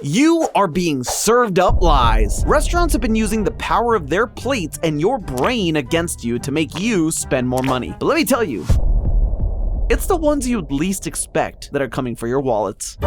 You are being served up lies. Restaurants have been using the power of their plates and your brain against you to make you spend more money. But let me tell you, it's the ones you'd least expect that are coming for your wallets.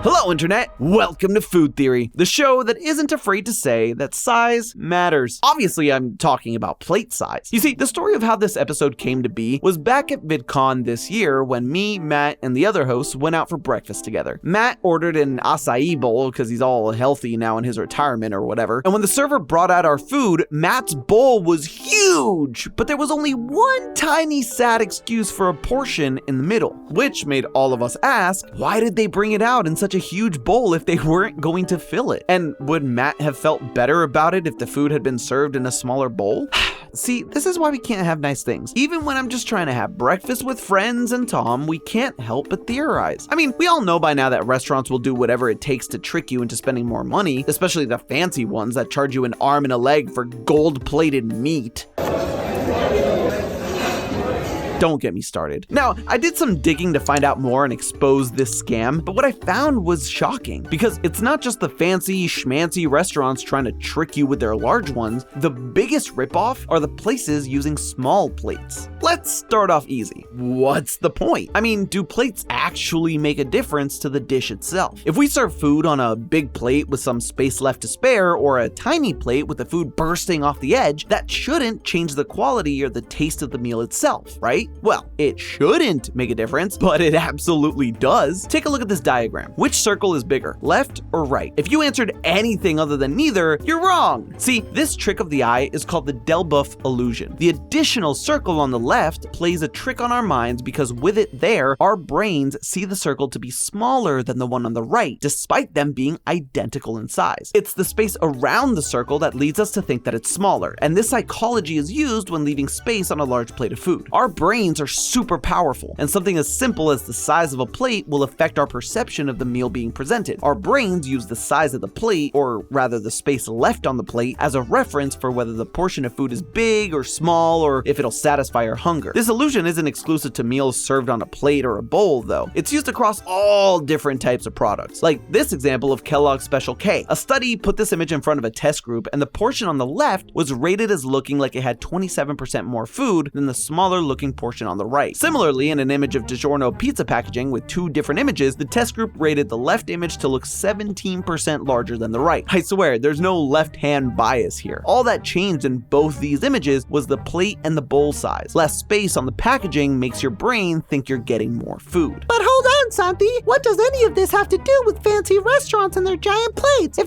Hello, Internet. Welcome to Food Theory, the show that isn't afraid to say that size matters. Obviously, I'm talking about plate size. You see, the story of how this episode came to be was back at VidCon this year when me, Matt, and the other hosts went out for breakfast together. Matt ordered an acai bowl because he's all healthy now in his retirement or whatever. And when the server brought out our food, Matt's bowl was huge, but there was only one tiny sad excuse for a portion in the middle, which made all of us ask, why did they bring it out in such a huge bowl if they weren't going to fill it? And would Matt have felt better about it if the food had been served in a smaller bowl? See, this is why we can't have nice things. Even when I'm just trying to have breakfast with friends and Tom, we can't help but theorize. I mean, we all know by now that restaurants will do whatever it takes to trick you into spending more money, especially the fancy ones that charge you an arm and a leg for gold-plated meat. Don't get me started. Now, I did some digging to find out more and expose this scam, but what I found was shocking because it's not just the fancy schmancy restaurants trying to trick you with their large ones. The biggest ripoff are the places using small plates. Let's start off easy. What's the point? I mean, do plates actually make a difference to the dish itself? If we serve food on a big plate with some space left to spare or a tiny plate with the food bursting off the edge, that shouldn't change the quality or the taste of the meal itself, right? Well, it shouldn't make a difference, but it absolutely does. Take a look at this diagram. Which circle is bigger, left or right? If you answered anything other than neither, you're wrong. See, this trick of the eye is called the Delboeuf illusion. The additional circle on the left plays a trick on our minds because with it there, our brains see the circle to be smaller than the one on the right, despite them being identical in size. It's the space around the circle that leads us to think that it's smaller, and this psychology is used when leaving space on a large plate of food. Our brains are super powerful, and something as simple as the size of a plate will affect our perception of the meal being presented. Our brains use the size of the plate, or rather the space left on the plate, as a reference for whether the portion of food is big or small, or if it'll satisfy our hunger. This illusion isn't exclusive to meals served on a plate or a bowl, though. It's used across all different types of products. Like this example of Kellogg's Special K. A study put this image in front of a test group, and the portion on the left was rated as looking like it had 27% more food than the smaller looking portion on the right. Similarly, in an image of DasGnomo pizza packaging with two different images, the test group rated the left image to look 17% larger than the right. I swear, there's no left-hand bias here. All that changed in both these images was the plate and the bowl size. Less space on the packaging makes your brain think you're getting more food. But hold on, Santi. What does any of this have to do with fancy restaurants and their giant plates?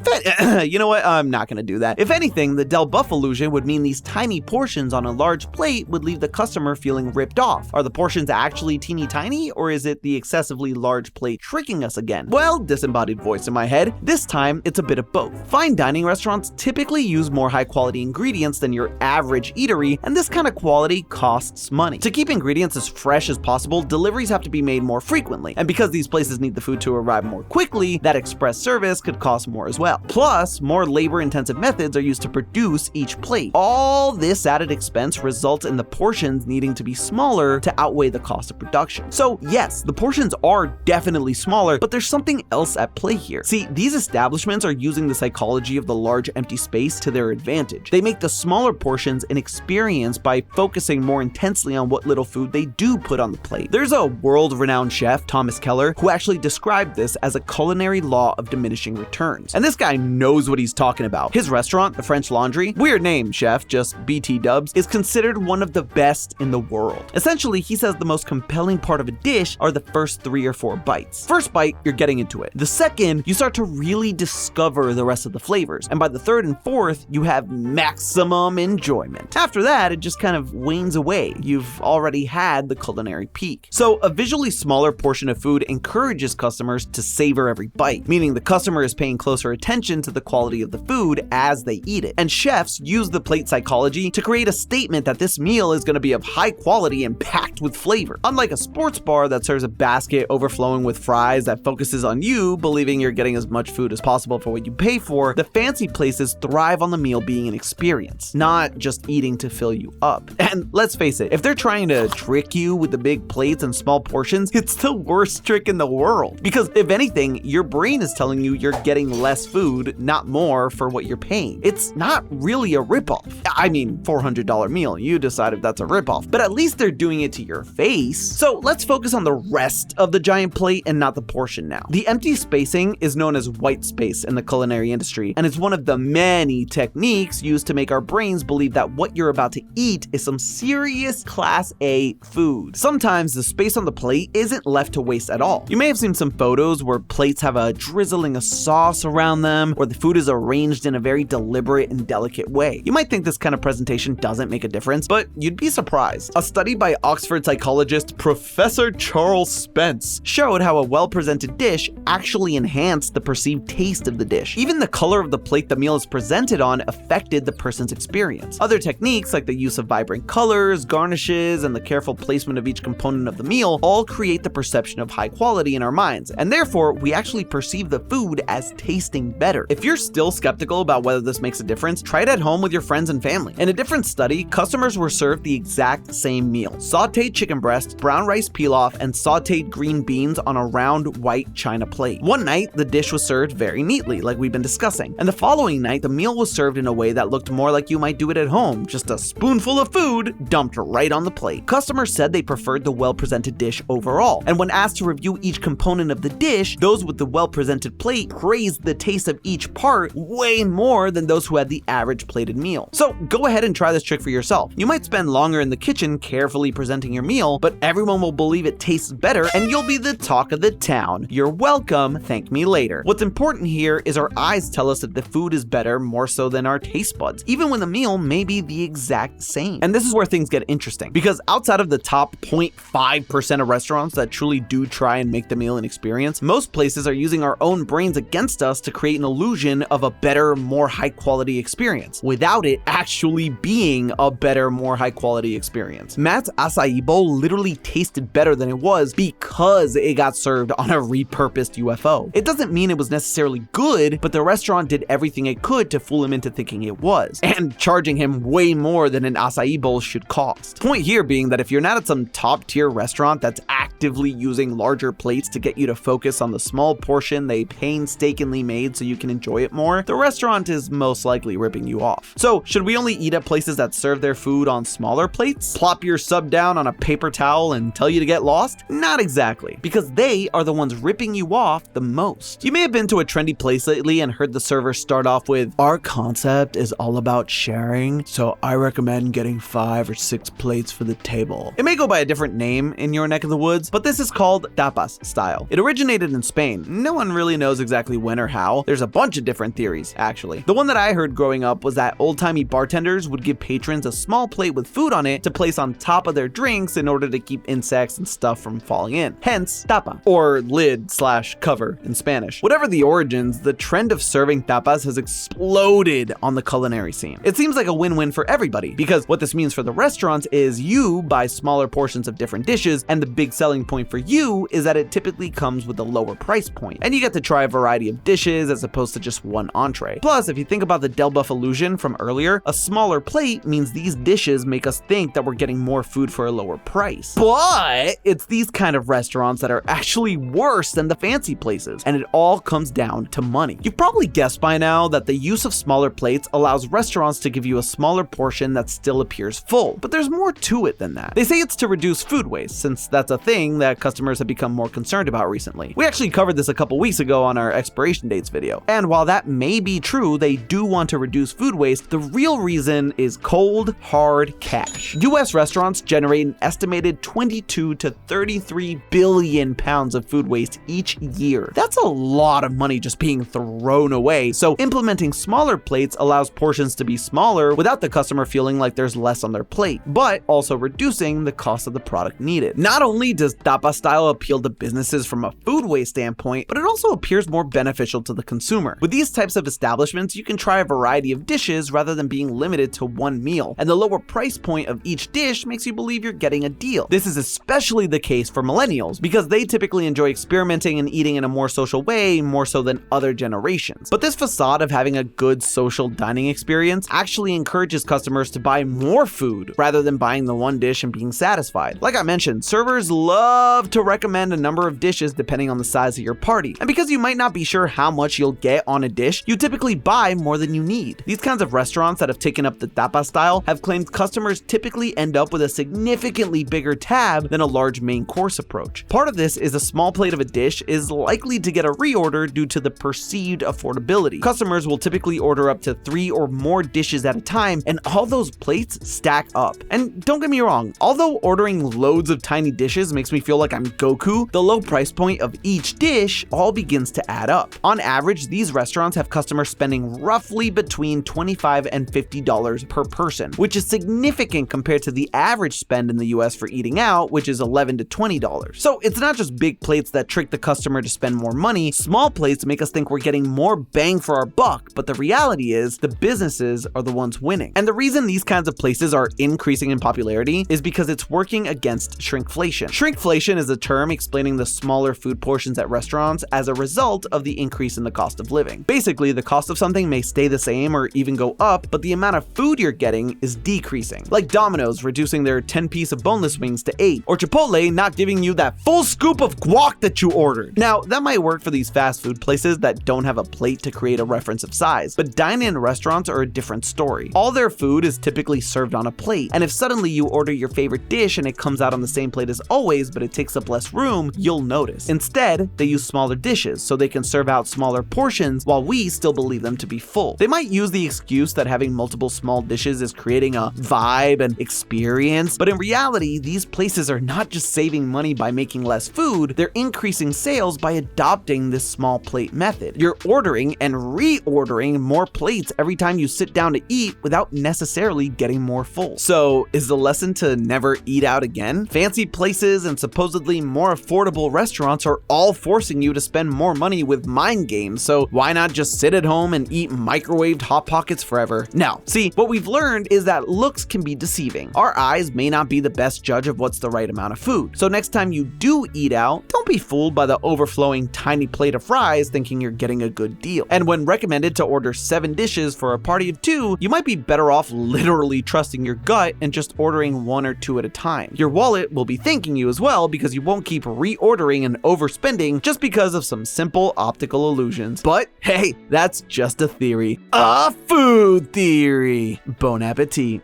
You know what? I'm not gonna do that. If anything, the Delboeuf illusion would mean these tiny portions on a large plate would leave the customer feeling ripped off. Are the portions actually teeny tiny, or is it the excessively large plate tricking us again? Well, disembodied voice in my head, this time it's a bit of both. Fine dining restaurants typically use more high quality ingredients than your average eatery, and this kind of quality costs money. To keep ingredients as fresh as possible, deliveries have to be made more frequently, and because these places need the food to arrive more quickly, that express service could cost more as well. Plus, more labor-intensive methods are used to produce each plate. All this added expense results in the portions needing to be smaller to outweigh the cost of production. So yes, the portions are definitely smaller, but there's something else at play here. See, these establishments are using the psychology of the large empty space to their advantage. They make the smaller portions an experience by focusing more intensely on what little food they do put on the plate. There's a world-renowned chef, Thomas Keller, who actually described this as a culinary law of diminishing returns. And this guy knows what he's talking about. His restaurant, the French Laundry, weird name, chef, just BT dubs, is considered one of the best in the world. Essentially, he says the most compelling part of a dish are the first 3 or 4 bites. First bite, you're getting into it. The second, you start to really discover the rest of the flavors. And by the third and fourth, you have maximum enjoyment. After that, it just kind of wanes away. You've already had the culinary peak. So a visually smaller portion of food encourages customers to savor every bite, meaning the customer is paying closer attention to the quality of the food as they eat it. And chefs use the plate psychology to create a statement that this meal is going to be of high quality and packed with flavor. Unlike a sports bar that serves a basket overflowing with fries that focuses on you believing you're getting as much food as possible for what you pay for, the fancy places thrive on the meal being an experience, not just eating to fill you up. And let's face it, if they're trying to trick you with the big plates and small portions, it's the worst worst trick in the world. Because if anything, your brain is telling you you're getting less food, not more, for what you're paying. It's not really a ripoff. I mean, $400 meal, you decide if that's a ripoff, but at least they're doing it to your face. So let's focus on the rest of the giant plate and not the portion now. The empty spacing is known as white space in the culinary industry, and it's one of the many techniques used to make our brains believe that what you're about to eat is some serious Class A food. Sometimes the space on the plate isn't left to waste at all. You may have seen some photos where plates have a drizzling of sauce around them, or the food is arranged in a very deliberate and delicate way. You might think this kind of presentation doesn't make a difference, but you'd be surprised. A study by Oxford psychologist Professor Charles Spence showed how a well-presented dish actually enhanced the perceived taste of the dish. Even the color of the plate the meal is presented on affected the person's experience. Other techniques, like the use of vibrant colors, garnishes, and the careful placement of each component of the meal, all create the perception of high quality in our minds, and therefore we actually perceive the food as tasting better. If you're still skeptical about whether this makes a difference, try it at home with your friends and family. In a different study, customers were served the exact same meal: sauteed chicken breast, brown rice pilaf, and sauteed green beans on a round white china plate. One night, the dish was served very neatly, like we've been discussing, and the following night, the meal was served in a way that looked more like you might do it at home, just a spoonful of food dumped right on the plate. Customers said they preferred the well-presented dish overall, and when asked to review each component of the dish, those with the well-presented plate praised the taste of each part way more than those who had the average plated meal. So go ahead and try this trick for yourself. You might spend longer in the kitchen carefully presenting your meal, but everyone will believe it tastes better and you'll be the talk of the town. You're welcome, thank me later. What's important here is our eyes tell us that the food is better more so than our taste buds, even when the meal may be the exact same. And this is where things get interesting, because outside of the top 0.5% of restaurants that truly do try and make the meal an experience, most places are using our own brains against us to create an illusion of a better, more high quality experience, without it actually being a better, more high quality experience. Matt's acai bowl literally tasted better than it was because it got served on a repurposed UFO. It doesn't mean it was necessarily good, but the restaurant did everything it could to fool him into thinking it was, and charging him way more than an acai bowl should cost. Point here being that if you're not at some top tier restaurant that's actively using larger plates to get you to focus on the small portion they painstakingly made so you can enjoy it more, the restaurant is most likely ripping you off. So should we only eat at places that serve their food on smaller plates? Plop your sub down on a paper towel and tell you to get lost? Not exactly, because they are the ones ripping you off the most. You may have been to a trendy place lately and heard the server start off with, "Our concept is all about sharing, so I recommend getting 5 or 6 plates for the table." It may go by a different name in your neck of the woods, but this is called tapas style. It originated in Spain. No one really knows exactly when or how. There's a bunch of different theories, actually. The one that I heard growing up was that old-timey bartenders would give patrons a small plate with food on it to place on top of their drinks in order to keep insects and stuff from falling in. Hence, tapa, or lid/cover in Spanish. Whatever the origins, the trend of serving tapas has exploded on the culinary scene. It seems like a win-win for everybody, because what this means for the restaurants is you buy smaller portions of different dishes, and the big selling point for you is that it typically comes with a lower price point, and you get to try a variety of dishes as opposed to just one entree. Plus, if you think about the Del Buff illusion from earlier, a smaller plate means these dishes make us think that we're getting more food for a lower price. But it's these kind of restaurants that are actually worse than the fancy places, and it all comes down to money. You've probably guessed by now that the use of smaller plates allows restaurants to give you a smaller portion that still appears full, but there's more to it than that. They say it's to reduce food waste, since that's a thing that customers have become more concerned about recently. We actually covered this a couple weeks ago on our expiration dates video, and while that may be true, they do want to reduce food waste, the real reason is cold, hard cash. US restaurants generate an estimated 22 to 33 billion pounds of food waste each year. That's a lot of money just being thrown away, so implementing smaller plates allows portions to be smaller without the customer feeling like there's less on their plate, but also reducing the cost of the product needed. Not only does tapa style appeal to businesses from a food waste standpoint, but it also appears more beneficial to the consumer. With these types of establishments, you can try a variety of dishes rather than being limited to one meal, and the lower price point of each dish makes you believe you're getting a deal. This is especially the case for millennials, because they typically enjoy experimenting and eating in a more social way, more so than other generations. But this facade of having a good social dining experience actually encourages customers to buy more food rather than buying the one dish and being satisfied. Like I mentioned, servers love to recommend recommend a number of dishes depending on the size of your party. And because you might not be sure how much you'll get on a dish, you typically buy more than you need. These kinds of restaurants that have taken up the tapas style have claimed customers typically end up with a significantly bigger tab than a large main course approach. Part of this is a small plate of a dish is likely to get a reorder due to the perceived affordability. Customers will typically order up to 3 or more dishes at a time, and all those plates stack up. And don't get me wrong, although ordering loads of tiny dishes makes me feel like I'm Goku, the low price point of each dish all begins to add up. On average, these restaurants have customers spending roughly between $25 and $50 per person, which is significant compared to the average spend in the US for eating out, which is $11 to $20. So it's not just big plates that trick the customer to spend more money, small plates make us think we're getting more bang for our buck, but the reality is the businesses are the ones winning. And the reason these kinds of places are increasing in popularity is because it's working against shrinkflation. Shrinkflation is a term explaining the smaller food portions at restaurants as a result of the increase in the cost of living. Basically, the cost of something may stay the same or even go up, but the amount of food you're getting is decreasing. Like Domino's reducing their 10-piece of boneless wings to 8, or Chipotle not giving you that full scoop of guac that you ordered. Now, that might work for these fast food places that don't have a plate to create a reference of size, but dine-in restaurants are a different story. All their food is typically served on a plate, and if suddenly you order your favorite dish and it comes out on the same plate as always, but it takes up less room, you'll notice. Instead, they use smaller dishes so they can serve out smaller portions while we still believe them to be full. They might use the excuse that having multiple small dishes is creating a vibe and experience, but in reality, these places are not just saving money by making less food, they're increasing sales by adopting this small plate method. You're ordering and reordering more plates every time you sit down to eat without necessarily getting more full. So is the lesson to never eat out again? Fancy places and supposedly more affordable restaurants are all forcing you to spend more money with mind games, so why not just sit at home and eat microwaved Hot Pockets forever? No. See, what we've learned is that looks can be deceiving. Our eyes may not be the best judge of what's the right amount of food. So next time you do eat out, don't be fooled by the overflowing tiny plate of fries thinking you're getting a good deal. And when recommended to order 7 dishes for a party of 2, you might be better off literally trusting your gut and just ordering 1 or 2 at a time. Your wallet will be thanking you as well because you won't keep reordering and overspending just because of some simple optical illusions. But hey, that's just a theory. A food theory. Bon appetit.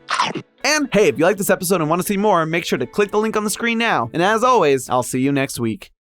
And hey, if you like this episode and want to see more, make sure to click the link on the screen now. And as always, I'll see you next week.